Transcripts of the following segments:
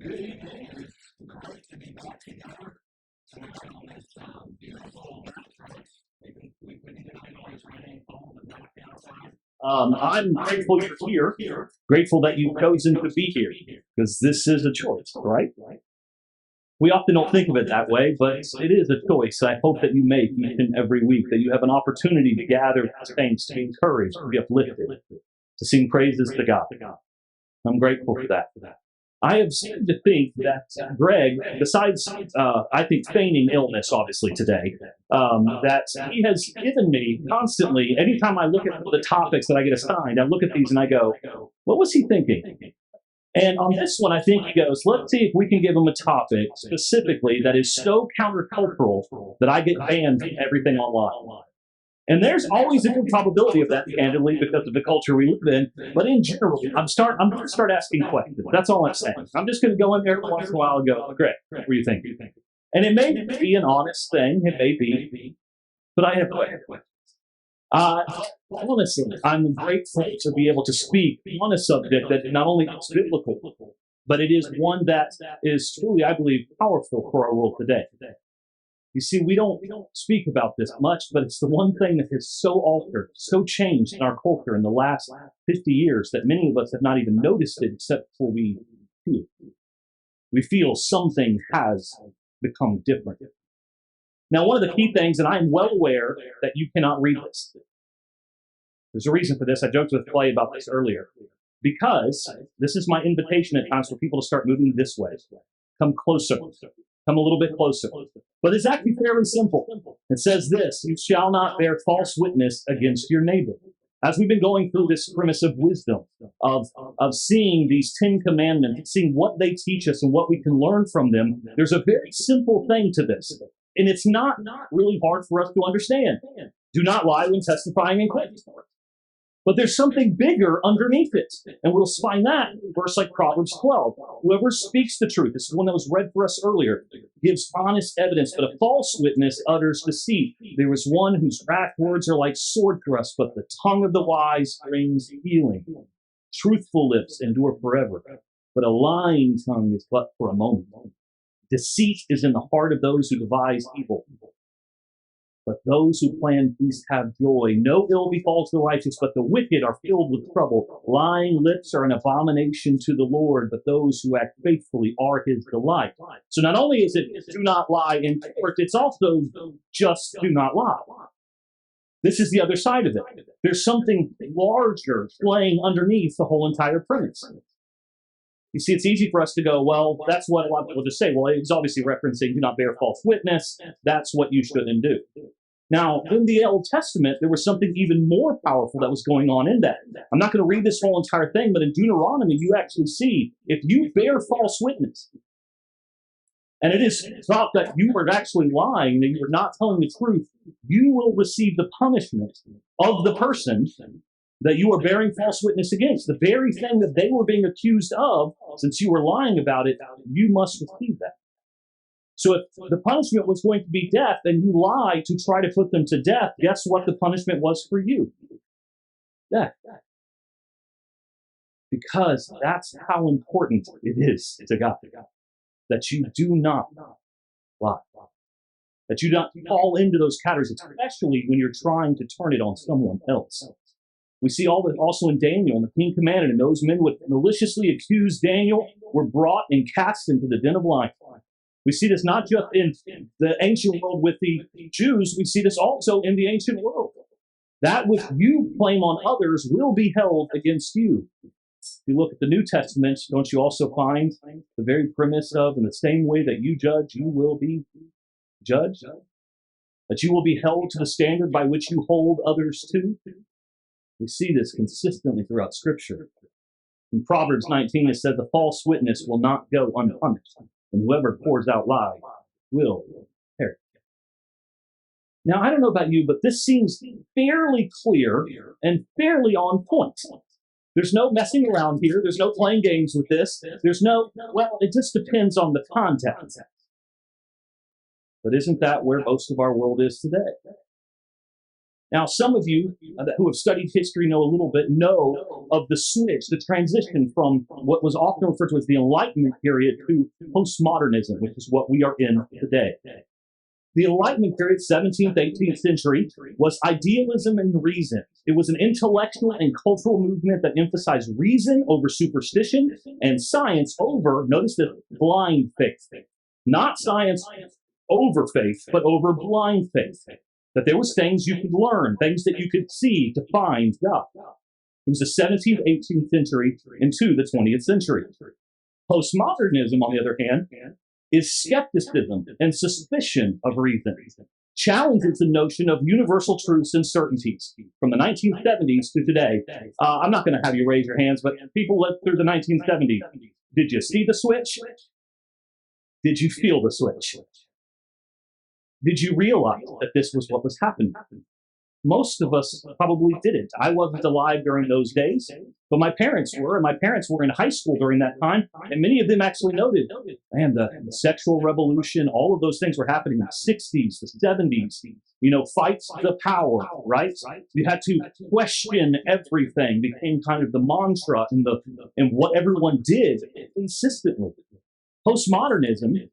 Good evening. It's great to be back together tonight on this beautiful night. We can get a noise running on the back outside. I'm grateful you're here. Grateful that you've chosen to be here because this is a choice, right? We often don't think of it that way, but it is a choice I hope that you make each and every week, that you have an opportunity to gather with saints, to be encouraged, to be uplifted, to sing praises to God. I'm grateful for that. I have seemed to think that Greg, besides, I think, feigning illness, obviously, today, that he has given me constantly, anytime I look at the topics that I get assigned, I look at these and I go, what was he thinking? And on this one, I think he goes, let's see if we can give him a topic specifically that is so countercultural that I get banned from everything online. And there's always a good probability of that, candidly, because of the culture we live in. But in general, I'm going to start asking questions. That's all I'm saying. I'm just going to go in there once in a while and go, Greg, what do you think? And it may be an honest thing. It may be. But I have questions. Honestly, I'm grateful to be able to speak on a subject that not only is biblical, but it is one that is truly, I believe, powerful for our world today. You see, we don't speak about this much, but it's the one thing that has so altered, so changed in our culture in the last 50 years that many of us have not even noticed it except for we feel. We feel something has become different. Now, one of the key things, and I am well aware that you cannot read this. There's a reason for this. I joked with Clay about this earlier. Because this is my invitation at times for people to start moving this way. Come closer. Come a little bit closer. But it's actually fairly simple. It says this: you shall not bear false witness against your neighbor. As we've been going through this premise of wisdom, of seeing these 10 commandments, seeing what they teach us and what we can learn from them, there's a very simple thing to this. And it's not really hard for us to understand. Do not lie when testifying in court. But there's something bigger underneath it. And we'll find that in a verse like Proverbs 12. Whoever speaks the truth, this is one that was read for us earlier, gives honest evidence, but a false witness utters deceit. There is one whose rash words are like sword thrusts, but the tongue of the wise brings healing. Truthful lips endure forever, but a lying tongue is but for a moment. Deceit is in the heart of those who devise evil. But those who plan peace have joy. No ill befalls the righteous, but the wicked are filled with trouble. Lying lips are an abomination to the Lord, but those who act faithfully are his delight. So not only is it do not lie in court, it's also just do not lie. This is the other side of it. There's something larger playing underneath the whole entire premise. You see, it's easy for us to go, well, that's what a lot of people just say. Well, it's obviously referencing do not bear false witness. That's what you shouldn't do. Now, in the Old Testament, there was something even more powerful that was going on in that. I'm not going to read this whole entire thing, but in Deuteronomy, you actually see if you bear false witness, and it is thought that you are actually lying, that you are not telling the truth, you will receive the punishment of the person that you are bearing false witness against. The very thing that they were being accused of, since you were lying about it, you must receive that. So if the punishment was going to be death and you lied to try to put them to death, guess what the punishment was for you? Death. Because that's how important it is to God. That you do not lie. That you don't fall into those categories, especially when you're trying to turn it on someone else. We see all that also in Daniel, and the king commanded, and those men who maliciously accused Daniel were brought and cast into the den of life. We see this not just in the ancient world with the Jews, we see this also in the ancient world. That which you claim on others will be held against you. If you look at the New Testament, don't you also find the very premise of, in the same way that you judge, you will be judged? That you will be held to the standard by which you hold others to? We see this consistently throughout Scripture. In Proverbs 19, it says, the false witness will not go unpunished, and whoever pours out lies will perish. Now, I don't know about you, but this seems fairly clear and fairly on point. There's no messing around here. There's no playing games with this. There's no, well, it just depends on the context. But isn't that where most of our world is today? Now, some of you who have studied history know a little bit, know of the switch, the transition from what was often referred to as the Enlightenment period to postmodernism, which is what we are in today. The Enlightenment period, 17th, 18th century, was idealism and reason. It was an intellectual and cultural movement that emphasized reason over superstition and science over, notice this, blind faith. Not science over faith, but over blind faith. That there was things you could learn, things that you could see to find God. It was the 17th, 18th century into the 20th century. Postmodernism, on the other hand, is skepticism and suspicion of reason. Challenges the notion of universal truths and certainties from the 1970s to today. I'm not going to have you raise your hands, but people lived through the 1970s. Did you see the switch? Did you feel the switch? Did you realize that this was what was happening? Most of us probably didn't. I wasn't alive during those days, but my parents were, and my parents were in high school during that time, and many of them actually noted, man, the sexual revolution, all of those things were happening in the 60s, the 70s, fights for the power, right? You had to question everything, became kind of the mantra and what everyone did consistently. Postmodernism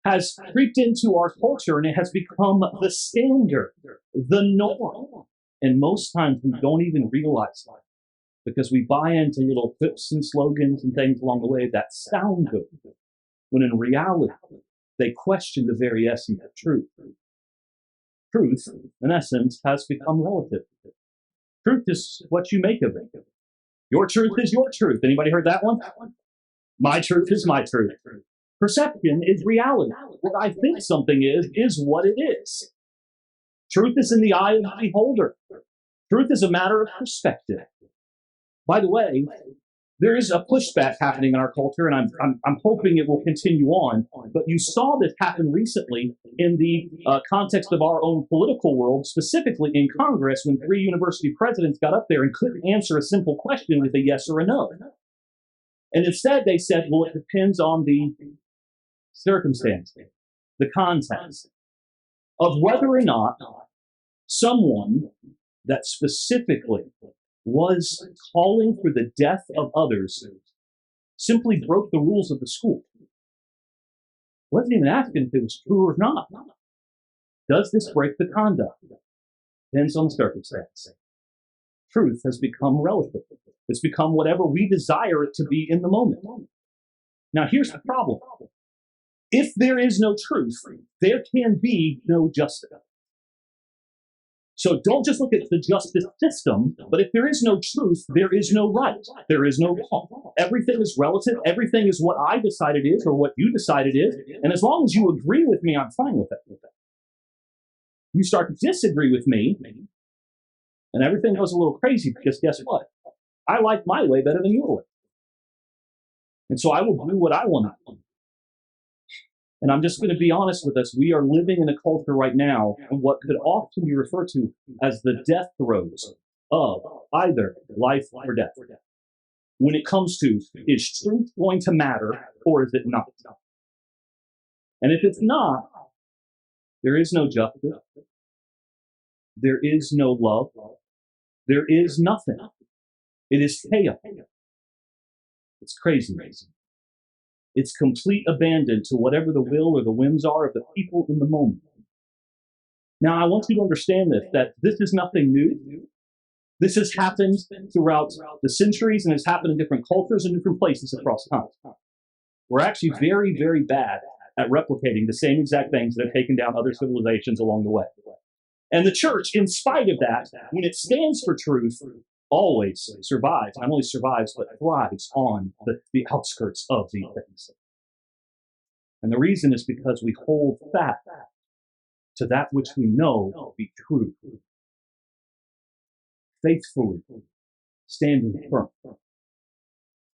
has creeped into our culture and it has become the standard, the norm. And most times we don't even realize that because we buy into little quips and slogans and things along the way that sound good, when in reality, they question the very essence of truth. Truth, in essence, has become relative. Truth is what you make of it. Your truth is your truth. Anybody heard that one? My truth is my truth. Perception is reality. What I think something is what it is. Truth is in the eye of the beholder. Truth is a matter of perspective. By the way, there is a pushback happening in our culture, and I'm hoping it will continue on. But you saw this happen recently in the context of our own political world, specifically in Congress, when 3 university presidents got up there and couldn't answer a simple question with a yes or a no. And instead, they said, well, it depends on the circumstance, the context of whether or not someone that specifically was calling for the death of others simply broke the rules of the school. Wasn't even asking if it was true or not. Does this break the conduct? Depends on the circumstance. Truth has become relative. It's become whatever we desire it to be in the moment. Now, here's the problem. If there is no truth, there can be no justice. So don't just look at the justice system, but if there is no truth, there is no right. There is no wrong. Everything is relative. Everything is what I decide it is or what you decide it is. And as long as you agree with me, I'm fine with it. You start to disagree with me, and everything goes a little crazy because guess what? I like my way better than your way. And so I will do what I want to do. And I'm just going to be honest with us. We are living in a culture right now in what could often be referred to as the death throes of either life or death. When it comes to, is truth going to matter or is it not? And if it's not, there is no justice. There is no love. There is nothing. It is chaos. It's crazy. It's complete abandon to whatever the will or the whims are of the people in the moment. Now, I want you to understand that this is nothing new. This has happened throughout the centuries and has happened in different cultures and different places across time. We're actually very, very bad at replicating the same exact things that have taken down other civilizations along the way. And the church, in spite of that, when it stands for truth, always survives, not only survives, but thrives on the outskirts of these things. And the reason is because we hold fast to that which we know to be true. Faithfully standing firm.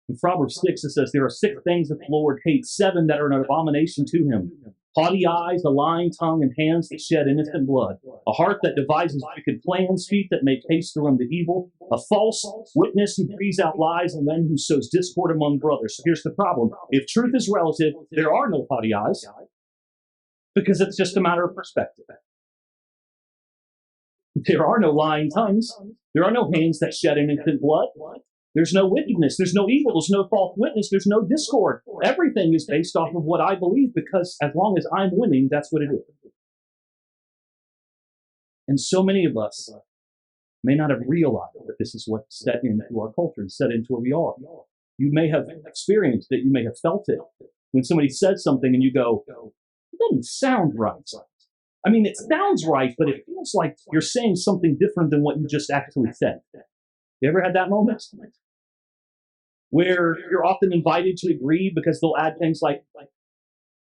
In Proverbs 6, it says, there are 6 things that the Lord hates, 7 that are an abomination to him. Haughty eyes, a lying tongue, and hands that shed innocent blood. A heart that devises wicked plans, feet that make haste to run to evil. A false witness who breathes out lies, and one who sows discord among brothers. So here's the problem. If truth is relative, there are no haughty eyes, because it's just a matter of perspective. There are no lying tongues. There are no hands that shed innocent blood. There's no wickedness. There's no evil. There's no false witness. There's no discord. Everything is based off of what I believe, because as long as I'm winning, that's what it is. And so many of us may not have realized that this is what's set into our culture and set into where we are. You may have experienced it. You may have felt it. When somebody says something and you go, it doesn't sound right. I mean, it sounds right, but it feels like you're saying something different than what you just actually said. You ever had that moment? Where you're often invited to agree because they'll add things like,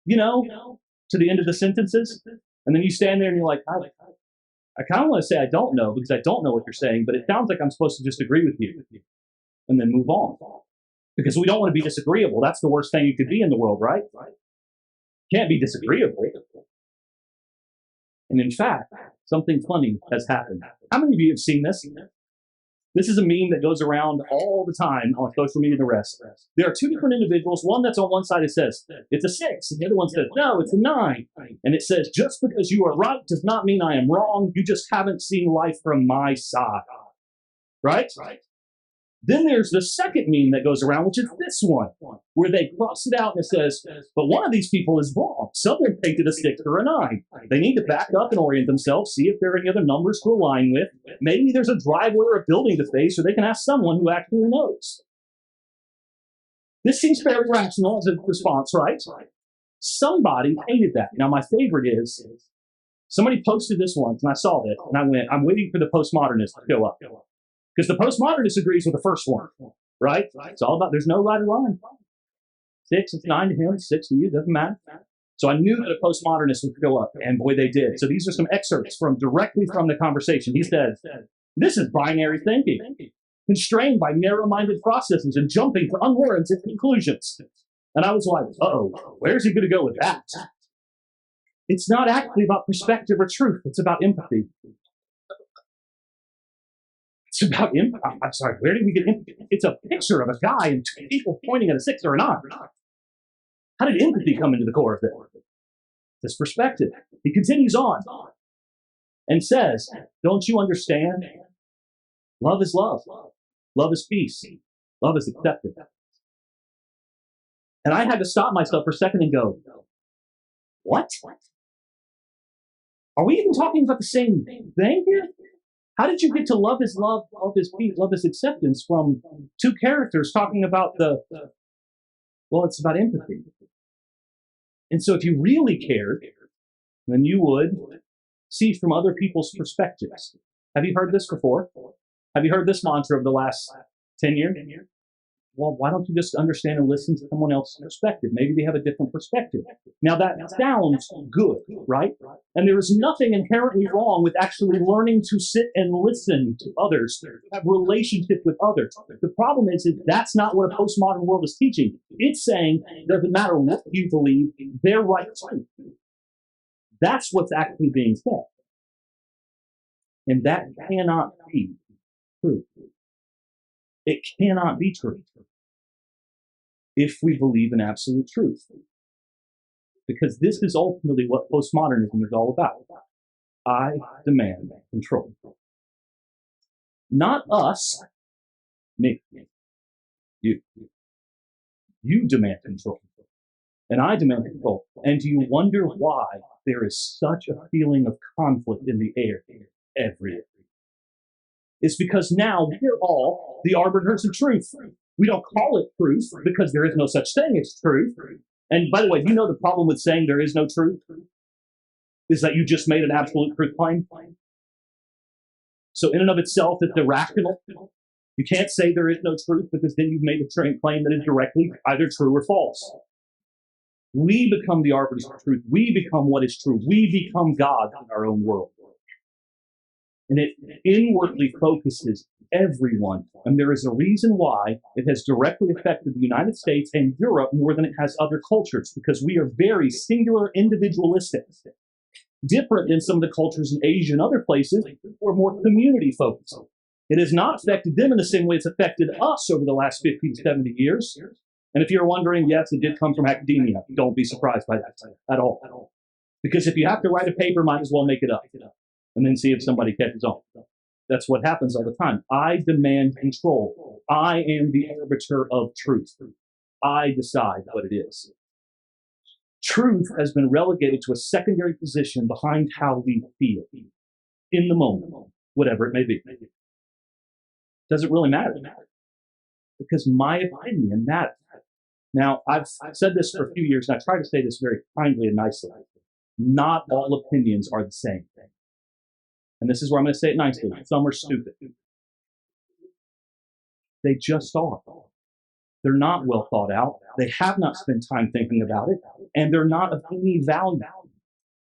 to the end of the sentences. And then you stand there and you're like, I kind of want to say I don't know because I don't know what you're saying, but it sounds like I'm supposed to just agree with you and then move on. Because we don't want to be disagreeable. That's the worst thing you could be in the world, right? Can't be disagreeable. And in fact, something funny has happened. How many of you have seen this? This is a meme that goes around all the time on social media and the rest. There are two different individuals. One that's on one side, it says, it's a 6. And the other one says, no, it's a 9. And it says, just because you are right does not mean I am wrong. You just haven't seen life from my side. Right? Then there's the second meme that goes around, which is this one, where they cross it out and it says, but one of these people is wrong. Someone painted a 6 or a 9. They need to back up and orient themselves, see if there are any other numbers to align with. Maybe there's a driveway or a building to face, or they can ask someone who actually knows. This seems very rational as a response, right? Somebody painted that. Now, my favorite is, somebody posted this once, and I saw it, and I went, I'm waiting for the postmodernist to show up. Because the postmodernist agrees with the first one, right? It's all about, there's no right or wrong. 6, it's 9 to him, 6 to you, doesn't matter. So I knew that a postmodernist would show up, and boy, they did. So these are some excerpts directly from the conversation. He said, this is binary thinking, constrained by narrow-minded processes and jumping to unwarranted conclusions. And I was like, uh-oh, where's he going to go with that? It's not actually about perspective or truth. It's about empathy. It's about empathy. I'm sorry, where did we get empathy? It's a picture of a guy and 2 people pointing at a 6 or a 9. How did empathy come into the core of this? This perspective. He continues on and says, don't you understand? Love is love. Love is peace. Love is acceptance. And I had to stop myself for a second and go, what? Are we even talking about the same thing here? How did you get to love is love, love is peace, love is acceptance from 2 characters talking about well, it's about empathy. And so if you really cared, then you would see from other people's perspectives. Have you heard this before? Have you heard this mantra of the last 10 years? Well, why don't you just understand and listen to someone else's perspective? Maybe they have a different perspective. Now that sounds good, right? And there is nothing inherently wrong with actually learning to sit and listen to others, have relationship with others. The problem is that that's not what a postmodern world is teaching. It's saying it doesn't matter what you believe, they're right too. That's what's actually being said. And that cannot be true. It cannot be true if we believe in absolute truth. Because this is ultimately what postmodernism is all about. I demand control. Not us, me. You. You demand control. And I demand control. And do you wonder why there is such a feeling of conflict in the air everywhere? It's because now we're all the arbiters of truth. We don't call it truth because there is no such thing as truth. And by the way, do you know the problem with saying there is no truth? Is that you just made an absolute truth claim. So in and of itself, it's irrational. You can't say there is no truth because then you've made a claim that is directly either true or false. We become the arbiters of truth. We become what is true. We become God in our own world. And it inwardly focuses everyone. And there is a reason why it has directly affected the United States and Europe more than it has other cultures, because we are very singular, individualistic. Different than some of the cultures in Asia and other places who are more community focused. It has not affected them in the same way it's affected us over the last 50 to 70 years. And if you're wondering, yes, it did come from academia. Don't be surprised by that at all. Because if you have to write a paper, might as well make it up. and then see if somebody catches on. That's what happens all the time. I demand control. I am the arbiter of truth. I decide what it is. Truth has been relegated to a secondary position behind how we feel in the moment, whatever it may be. Doesn't really matter because my opinion matters. Now, I've said this for a few years, and I try to say this very kindly and nicely. Not all opinions are the same. And this is where I'm going to say it nicely. Some are stupid. They just are. They're not well thought out. They have not spent time thinking about it, and they're not of any value.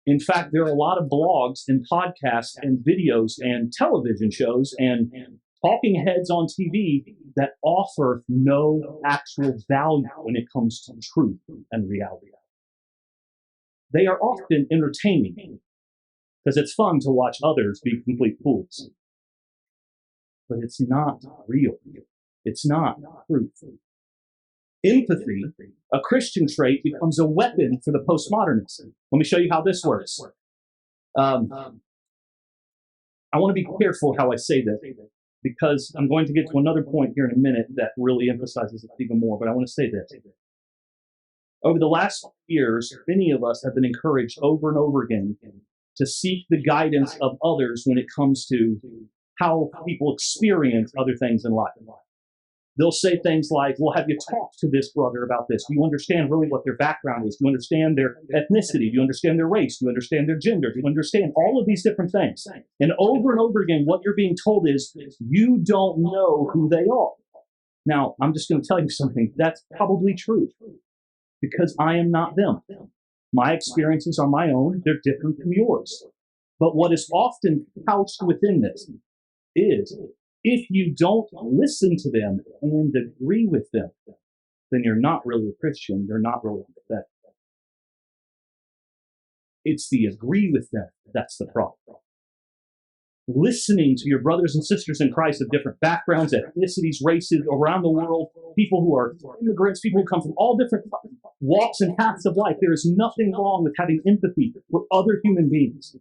In fact, there are a lot of blogs and podcasts and videos and television shows and talking heads on TV that offer no actual value when it comes to truth and reality. They are often entertaining because it's fun to watch others be complete fools. But it's not real. It's not truth. Empathy, a Christian trait, becomes a weapon for the postmodernists. Let me show you how this works. I want to be careful how I say this because I'm going to get to another point here in a minute that really emphasizes it even more, but I want to say this. Over the last years, many of us have been encouraged over and over again to seek the guidance of others when it comes to how people experience other things in life. They'll say things like, well, have you talked to this brother about this? Do you understand really what their background is? Do you understand their ethnicity? Do you understand their race? Do you understand their gender? Do you understand all of these different things? And over again, what you're being told is, you don't know who they are. Now, I'm just going to tell you something. That's probably true because I am not them. My experiences are my own. They're different from yours. But what is often couched within this is, if you don't listen to them and agree with them, then you're not really a Christian. You're not really empathetic. It's the agree with them that's the problem. Listening to your brothers and sisters in Christ of different backgrounds, ethnicities, races around the world, people who are immigrants, people who come from all different walks and paths of life. There is nothing wrong with having empathy for other human beings.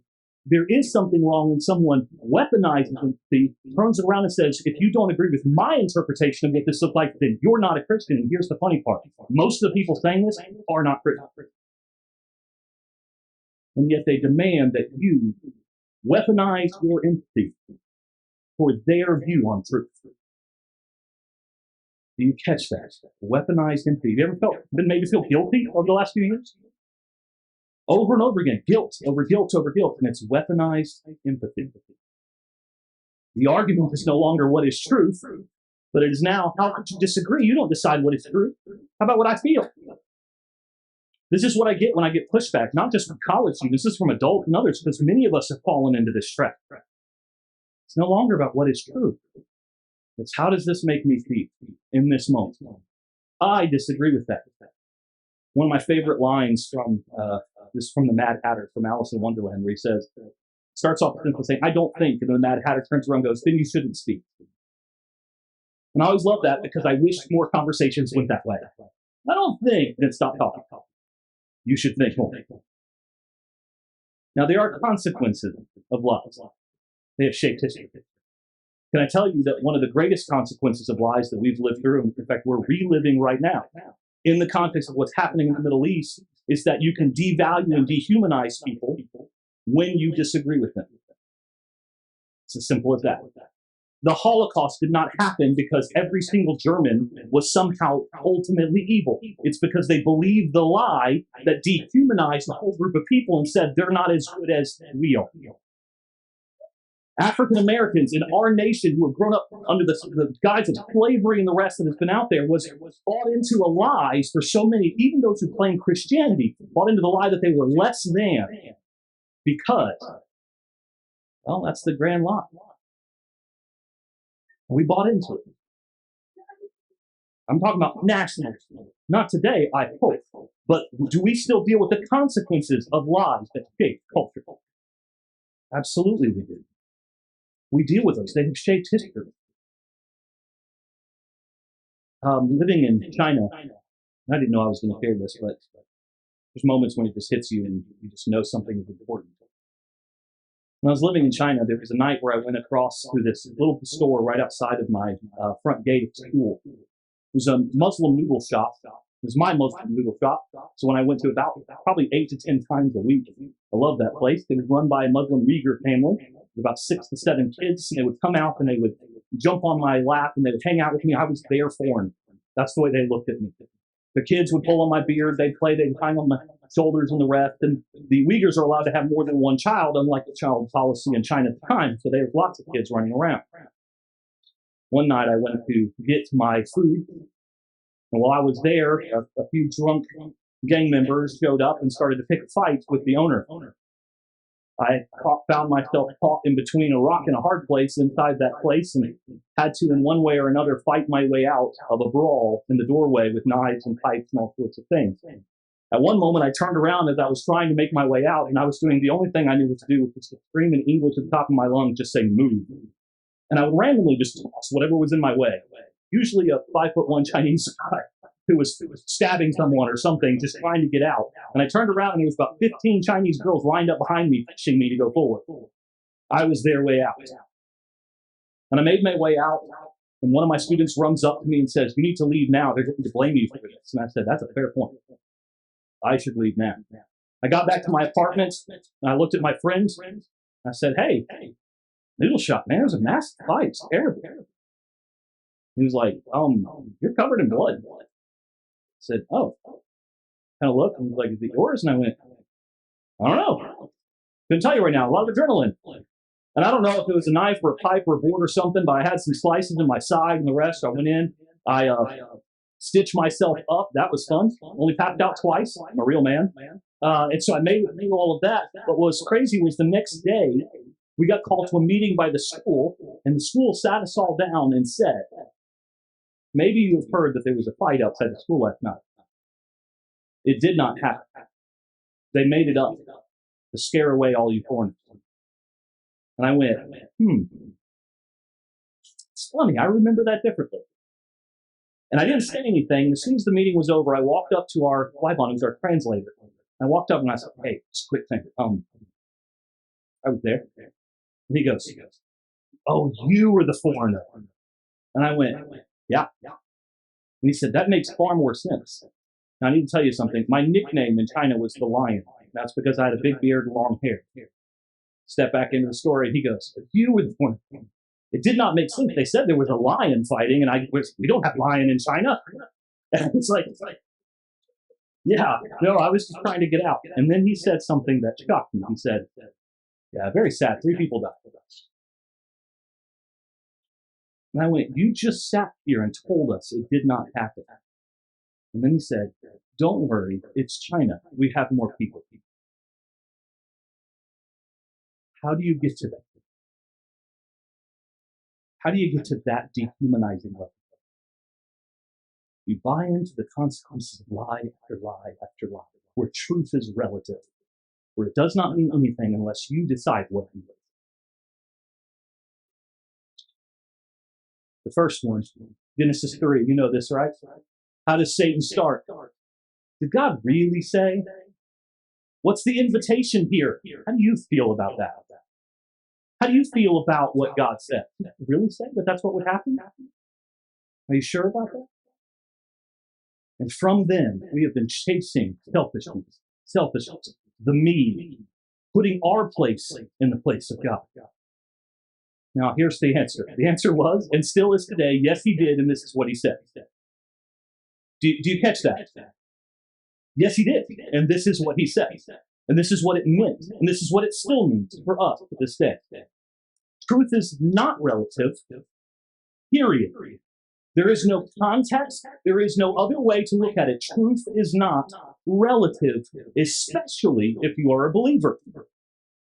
There is something wrong when someone weaponizes empathy, turns it around and says, if you don't agree with my interpretation of what this looks like, then you're not a Christian. And here's the funny part. Most of the people saying this are not Christians. And yet they demand that you weaponize your empathy for their view on truth. Do you catch that? Weaponized empathy. Have you ever been made to feel guilty over the last few years? Over and over again, guilt over guilt over guilt, and it's weaponized empathy. The argument is no longer what is truth, but it is now, how could you disagree? You don't decide what is true. How about what I feel? This is what I get when I get pushback, not just from college students, this is from adults and others, because many of us have fallen into this trap. It's no longer about what is true. It's how does this make me feel in this moment? I disagree with that. One of my favorite lines from this is from the Mad Hatter from Alice in Wonderland, where he says, starts off simply saying, I don't think, and then the Mad Hatter turns around and goes, then you shouldn't speak. And I always love that because I wish more conversations went that way. I don't think, then stop talking. You should think more. Now, there are consequences of lies. They have shaped history. Can I tell you that one of the greatest consequences of lies that we've lived through, and in fact, we're reliving right now, in the context of what's happening in the Middle East, is that you can devalue and dehumanize people when you disagree with them. It's as simple as that. The Holocaust did not happen because every single German was somehow ultimately evil. It's because they believed the lie that dehumanized the whole group of people and said they're not as good as we are. African Americans in our nation who have grown up under the guise of slavery and the rest that has been out there was bought into a lie for so many, even those who claim Christianity, bought into the lie that they were less than because, well, that's the grand lie. We bought into it. I'm talking about nationalism. Not today, I hope. But do we still deal with the consequences of lies that shape culture? Absolutely we do. We deal with those. They have shaped history. Living in China, I didn't know I was going to share this, but there's moments when it just hits you and you just know something is important. When I was living in China, there was a night where I went across to this little store right outside of my front gate of school. It was a Muslim noodle shop. It was my Muslim noodle shop. So when I went to about probably 8 to 10 times a week, I loved that place. It was run by a Muslim Uyghur family, about 6 to 7 kids. And they would come out and they would jump on my lap and they would hang out with me. I was there for them. That's the way they looked at me. The kids would pull on my beard. They'd play. They'd hang on my shoulders and the rest. And the Uyghurs are allowed to have more than one child, unlike the child policy in China at the time. So there was lots of kids running around. One night I went to get my food. And while I was there, a few drunk gang members showed up and started to pick fights with the owner. I found myself caught in between a rock and a hard place inside that place and had to, in one way or another, fight my way out of a brawl in the doorway with knives and pipes and all sorts of things. At one moment, I turned around as I was trying to make my way out, and I was doing the only thing I knew what to do, which was to scream in English at the top of my lungs, just say, "Move." And I would randomly just toss whatever was in my way. Usually a 5'1" Chinese guy who was stabbing someone or something, just trying to get out. And I turned around and there was about 15 Chinese girls lined up behind me, pushing me to go forward. I was their way out. And I made my way out, and one of my students runs up to me and says, "You need to leave now. They're going to blame you for this." And I said, "That's a fair point. I should leave now." I got back to my apartment, and I looked at my friends. And I said, "Hey, noodle shop, man, there's a massive fight. It's terrible." He was like, "You're covered in blood." I said, "Oh." Kind of looked and was like, "Is it yours?" And I went, "I don't know. Couldn't tell you right now. A lot of adrenaline." And I don't know if it was a knife or a pipe or a board or something, but I had some slices in my side and the rest. I went in. I stitched myself up. That was fun. Only passed out twice. I'm a real man. And so I made all of that. But what was crazy was the next day, we got called to a meeting by the school, and the school sat us all down and said, "Maybe you have heard that there was a fight outside the school last night." It did not happen. They made it up to scare away all you foreigners. And I went, it's funny, I remember that differently. And I didn't say anything. As soon as the meeting was over, I walked up to our Wybon, who's our translator. I walked up and I said, "Hey, just a quick thing. I was there." And he goes, "Oh, you were the foreigner." And I went, "Yeah." And he said, "That makes far more sense. Now, I need to tell you something. My nickname in China was the Lion. That's because I had a big beard and long hair." Step back into the story, and he goes, "You were the foreigner." It did not make sense. They said there was a lion fighting, and we don't have lion in China. And it's like, yeah, no, I was just trying to get out. And then he said something that shocked me. He said, "Yeah, very sad. 3 people died." And I went, "You just sat here and told us it did not happen." And then he said, "Don't worry, it's China. We have more people." How do you get to that? How do you get to that dehumanizing level? You buy into the consequences of lie after lie after lie, where truth is relative, where it does not mean anything unless you decide what it means. The first one, Genesis 3, you know this, right? How does Satan start? Did God really say? What's the invitation here? How do you feel about that? How do you feel about what God said? Did He really say that that's what would happen? Are you sure about that? And from then, we have been chasing selfishness, the me, putting our place in the place of God. Now, here's the answer. The answer was, and still is today, yes, He did, and this is what He said. Do you catch that? Yes, He did, and this is what He said. And this is what it meant, and this is what it still means for us to this day. Truth is not relative, period. There is no context. There is no other way to look at it. Truth is not relative, especially if you are a believer.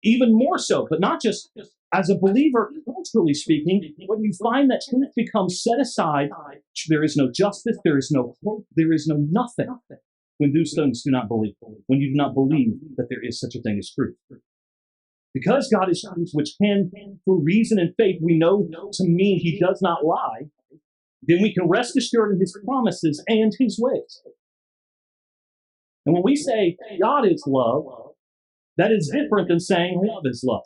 Even more so, but not just as a believer, culturally speaking, when you find that truth becomes set aside, there is no justice, there is no hope, there is no nothing. When those things do not believe, when you do not believe that there is such a thing as truth. Because God is truth, which can, through reason and faith, we know to mean He does not lie, then we can rest assured in His promises and His ways. And when we say God is love, that is different than saying love is love.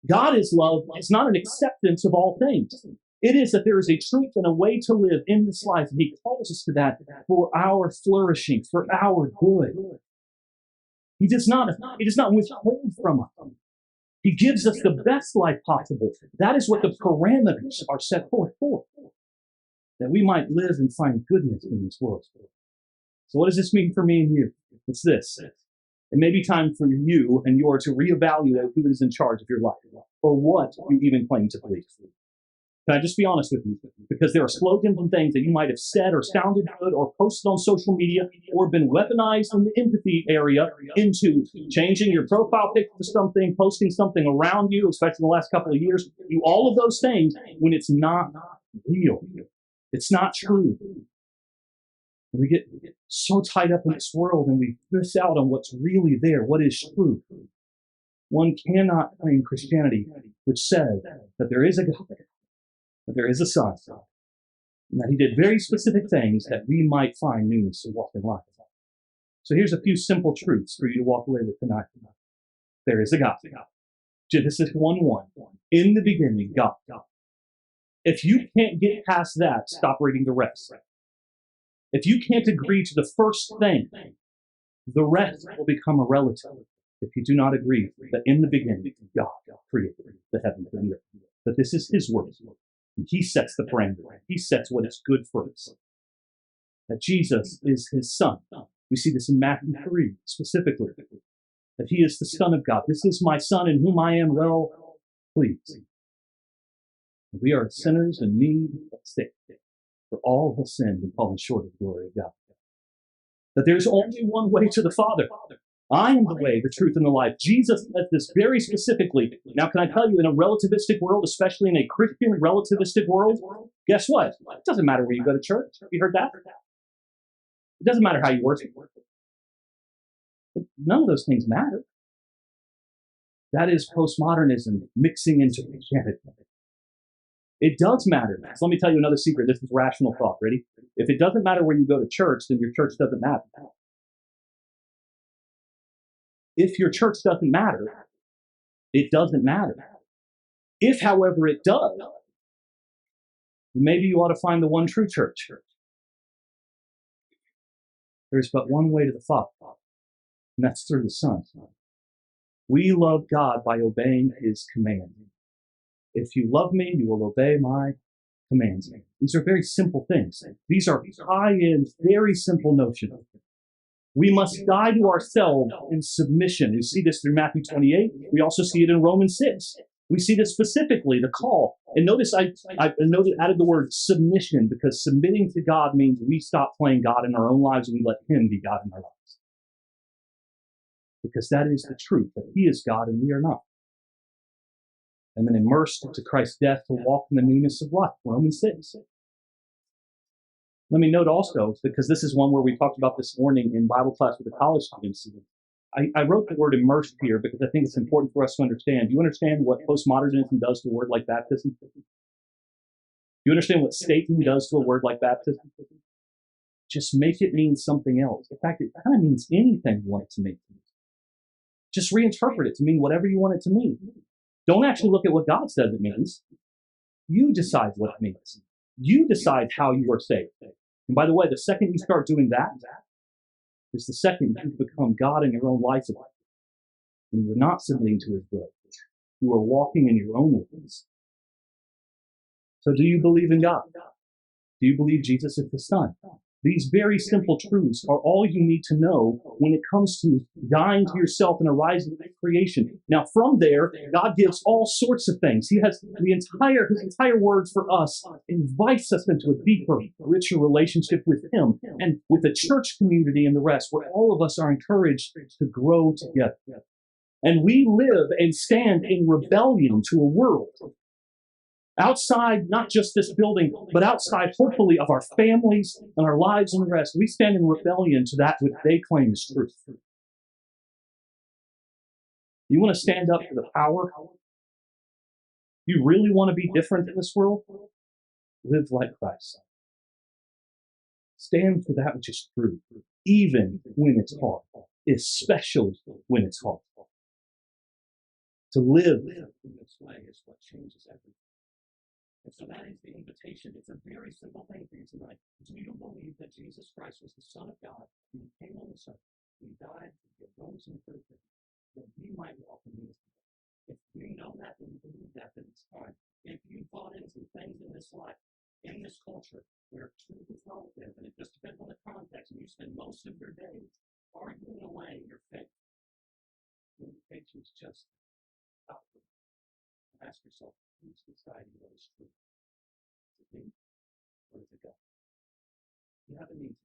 God is love. It's not an acceptance of all things. It is that there is a truth and a way to live in this life, and He calls us to that for our flourishing, for our good. He does not withhold from us. He gives us the best life possible. That is what the parameters are set forth for, that we might live and find goodness in this world. So what does this mean for me and you? It's this. It may be time for you and yours to reevaluate who is in charge of your life, or what you even claim to believe. Can I just be honest with you? Because there are slogans and things that you might have said or sounded good or posted on social media or been weaponized in the empathy area into changing your profile picture to something, posting something around you, especially in the last couple of years. Do all of those things when it's not real. It's not true. We get so tied up in this world and we miss out on what's really there, what is true. One cannot claim Christianity, which says that there is a God, that there is a Son, and that He did very specific things that we might find newness to walk in life. So here's a few simple truths for you to walk away with tonight. There is a God. Genesis 1:1. In the beginning, God. If you can't get past that, stop reading the rest. If you can't agree to the first thing, the rest will become irrelevant. If you do not agree that in the beginning, God created the heavens and the earth, that this is His work, and He sets the parameter, He sets what is good for us, that Jesus is His Son. We see this in Matthew 3 specifically, that He is the Son of God. This is my Son in whom I am well pleased. We are sinners in need of Savior, for all have sinned and fallen short of the glory of God. That there's only one way to the Father. I am the way, the truth, and the life. Jesus said this very specifically. Now, can I tell you, in a relativistic world, especially in a Christian relativistic world, guess what? It doesn't matter where you go to church. Have you heard that? It doesn't matter how you worship. None of those things matter. That is postmodernism mixing into Christianity. It does matter. So let me tell you another secret. This is rational thought. Ready? If it doesn't matter where you go to church, then your church doesn't matter. If your church doesn't matter, it doesn't matter. If, however, it does, maybe you ought to find the one true church. There's but one way to the Father, and that's through the Son. We love God by obeying His command. If you love me, you will obey my commands. These are very simple things. These are high-end, very simple notions. We must die to ourselves in submission. We see this through Matthew 28. We also see it in Romans 6. We see this specifically, the call. And notice I added the word submission, because submitting to God means we stop playing God in our own lives and we let Him be God in our lives. Because that is the truth, that He is God and we are not. And then immersed into Christ's death to walk in the newness of life. Romans 6. Let me note also, because this is one where we talked about this morning in Bible class with the college students. I wrote the word immersed here because I think it's important for us to understand. Do you understand what postmodernism does to a word like baptism? Do you understand what Satan does to a word like baptism? Just make it mean something else. In fact, it kind of means anything you want it to mean. Just reinterpret it to mean whatever you want it to mean. Don't actually look at what God says it means. You decide what it means. You decide how you are saved. And by the way, the second you start doing that, is the second you become God in your own life. And you're not submitting to His will. You are walking in your own ways. So do you believe in God? Do you believe Jesus is the Son? These very simple truths are all you need to know when it comes to dying to yourself and arising in creation. Now, from there, God gives all sorts of things. He has His entire word for us invites us into a deeper, richer relationship with Him and with the church community and the rest, where all of us are encouraged to grow together. And we live and stand in rebellion to a world outside, not just this building, but outside, hopefully, of our families and our lives and the rest. We stand in rebellion to that which they claim is truth. You want to stand up for the power? You really want to be different in this world? Live like Christ. Stand for that which is true, even when it's hard, especially when it's hard. To live in this way is what changes everything. And so that is the invitation. It's a very simple thing for you tonight. Do you believe that Jesus Christ was the Son of God? He came on this earth. He died. He rose and proved it. That we might walk in his way. If you know that and you believe that, then it's fine. If you bought into things in this life, in this culture, where truth is relative, and it just depends on the context, and you spend most of your days arguing away your faith, the invitation is just outward. Ask yourself, who's deciding what is true? Is it me or is it God? You have a need